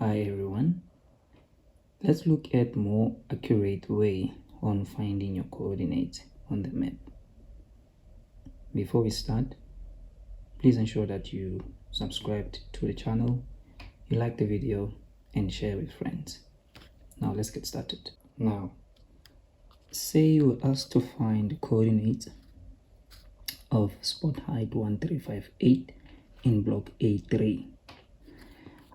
Hi everyone, let's look at more accurate way on finding your coordinates on the map. Before we start, please ensure that you subscribed to the channel, you like the video and share with friends. Now let's get started. Now, say you were asked to find the coordinates of spot height 1358 in block A3.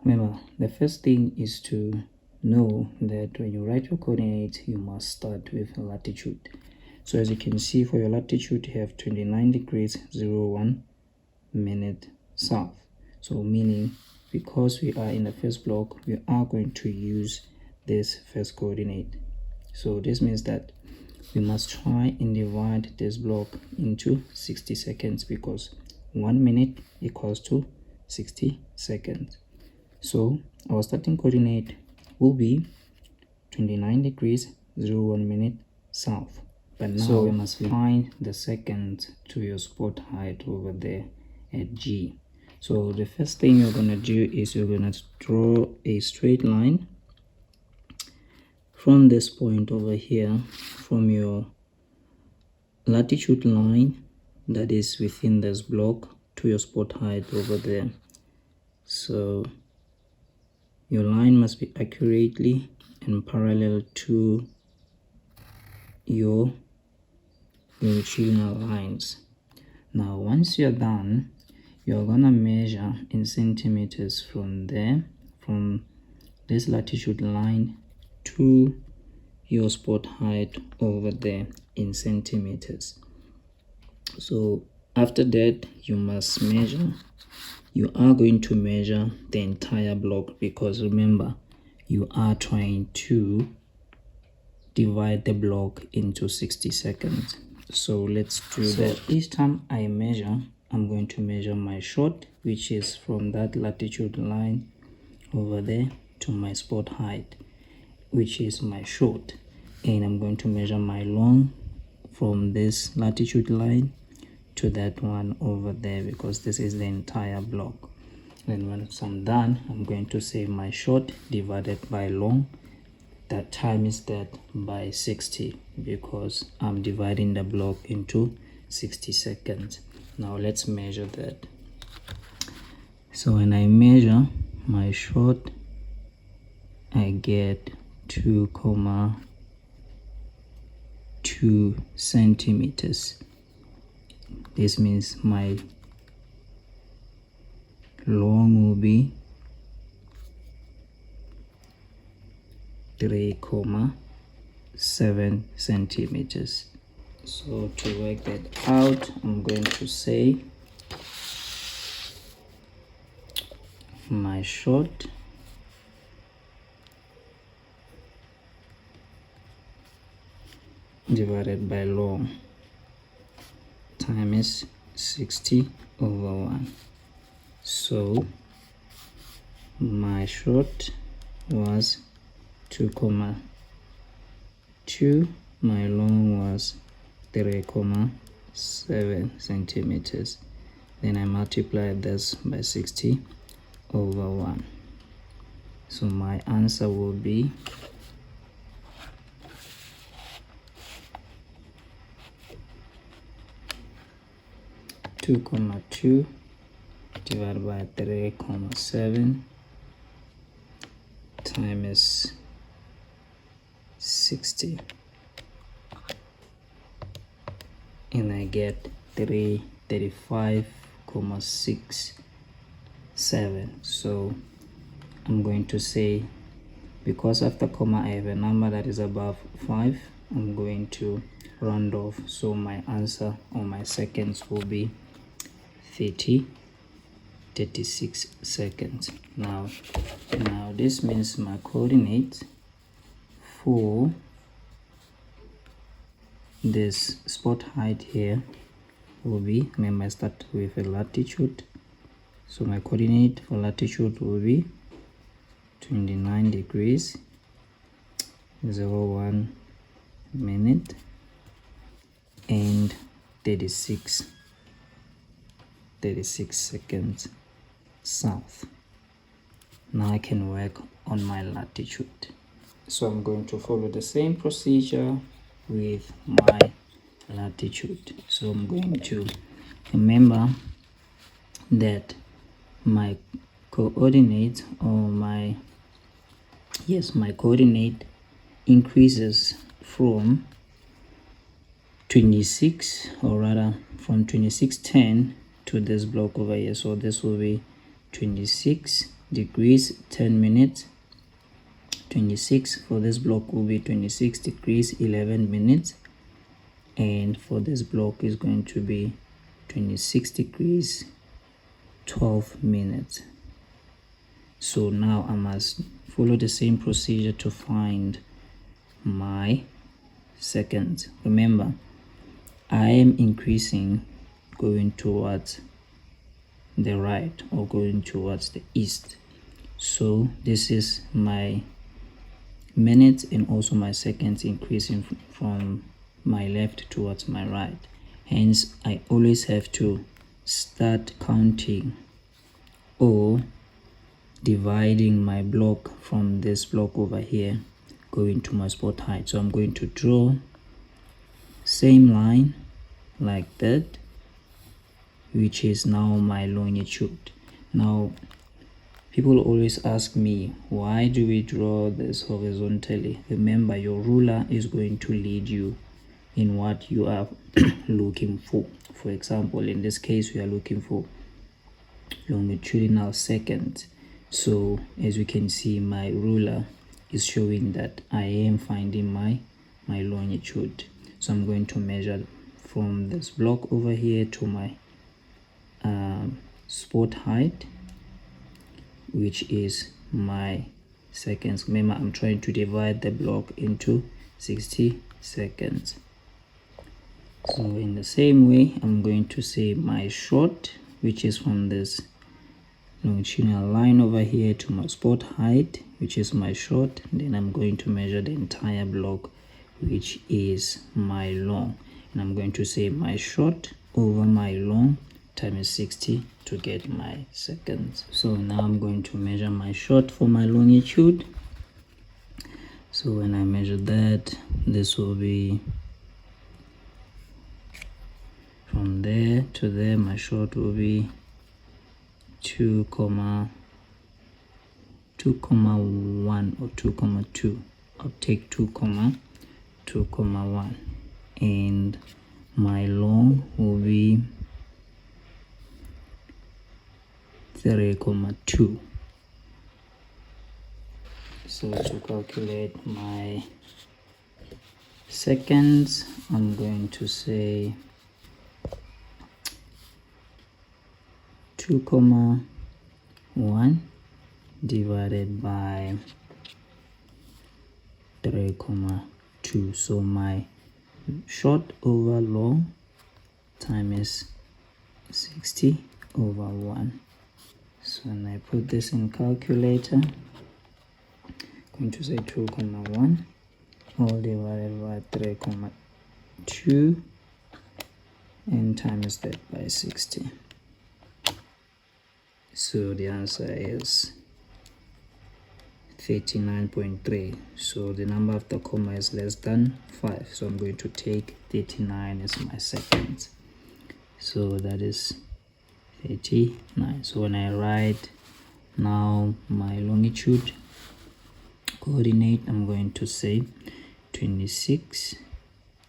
Remember, the first thing is to know that when you write your coordinates, you must start with latitude. So as you can see, for your latitude, you have 29 degrees 01 minute south. So meaning, because we are in the first block, we are going to use this first coordinate. So this means that we must try and divide this block into 60 seconds because 1 minute equals to 60 seconds. So our starting coordinate will be 29 degrees 01 minute south. But now we must find the seconds to your spot height over there at G. So the first thing you're going to do is you're going to draw a straight line from this point over here, from your latitude line that is within this block to your spot height over there. So your line must be accurately and parallel to your longitudinal lines. Now once you're done, you're gonna measure in centimeters from there, from this latitude line to your spot height over there in centimeters. So after that, you must measure. You are going to measure the entire block because remember, you are trying to divide the block into 60 seconds. So let's do that. Each time I measure, I'm going to measure my short, which is from that latitude line over there to my spot height, which is my short. And I'm going to measure my long from this latitude line to that one over there because this is the entire block. And once I'm done, I'm going to say my short divided by long, that times that by 60 because I'm dividing the block into 60 seconds. Now let's measure that. So when I measure my short, I get 2,2 centimeters. This means my long will be 3,7 centimeters. So to work that out, I'm going to say my short divided by long times 60 over 1. So my short was 2,2, my long was 3,7 centimeters. Then I multiply this by 60 over 1. So my answer will be 2,2 divided by 3,7 times 60, and I get 335,67. So I'm going to say, because after comma I have a number that is above 5, I'm going to round off. So my answer or my seconds will be 36 seconds. Now this means my coordinate for this spot height here will be, remember I start with a latitude, so my coordinate for latitude will be 29 degrees 01 minute and 36 seconds south. now I can work on my latitude. So I'm going to follow the same procedure with my latitude. So I'm going to remember that my coordinate, or my coordinate increases from 26, or rather from 2610 to this block over here. So this will be 26 degrees 10 minutes. 26 for this block will be 26 degrees 11 minutes, and for this block is going to be 26 degrees 12 minutes. So now I must follow the same procedure to find my seconds. Remember, I am increasing going towards the right or going towards the east. So this is my minutes and also my seconds increasing from my left towards my right. Hence, I always have to start counting or dividing my block from this block over here going to my spot height. So I'm going to draw same line like that, which is now my longitude. Now people always ask me, why do we draw this horizontally? Remember, your ruler is going to lead you in what you are looking for. For example, in this case, we are looking for longitudinal seconds. So as you can see, my ruler is showing that I am finding my longitude. So I'm going to measure from this block over here to my spot height, which is my seconds. Remember, I'm trying to divide the block into 60 seconds. So in the same way, I'm going to say my short, which is from this longitudinal line over here to my spot height, which is my short. Then I'm going to measure the entire block, which is my long, and I'm going to say my short over my long times 60 to get my seconds. So now I'm going to measure my short for my longitude. So when I measure that, this will be from there to there. My short will be 2,1 or 2,2. I'll take 2,1, and my long will be 3,2. So to calculate my seconds, I'm going to say 2,1 divided by 3,2. So my short over long times 60 over 1. So when I put this in calculator, I'm going to say 2,1 all divided by 3,2 and times that by 60. So the answer is 39.3. So the number after comma is less than 5. So I'm going to take 39 as my seconds. So that is 39. So when I write now my longitude coordinate, I'm going to say 26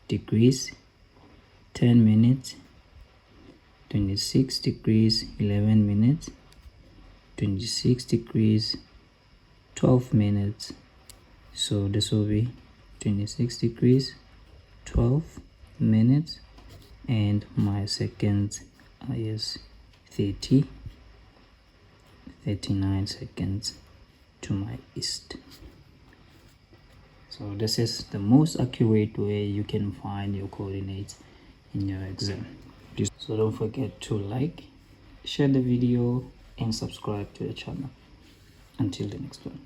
degrees 10 minutes, 26 degrees 11 minutes, 26 degrees 12 minutes. So this will be 26 degrees 12 minutes, and my seconds is 39 seconds to my east. So this is the most accurate way you can find your coordinates in your exam. So don't forget to like, share the video, and subscribe to the channel. Until the next one.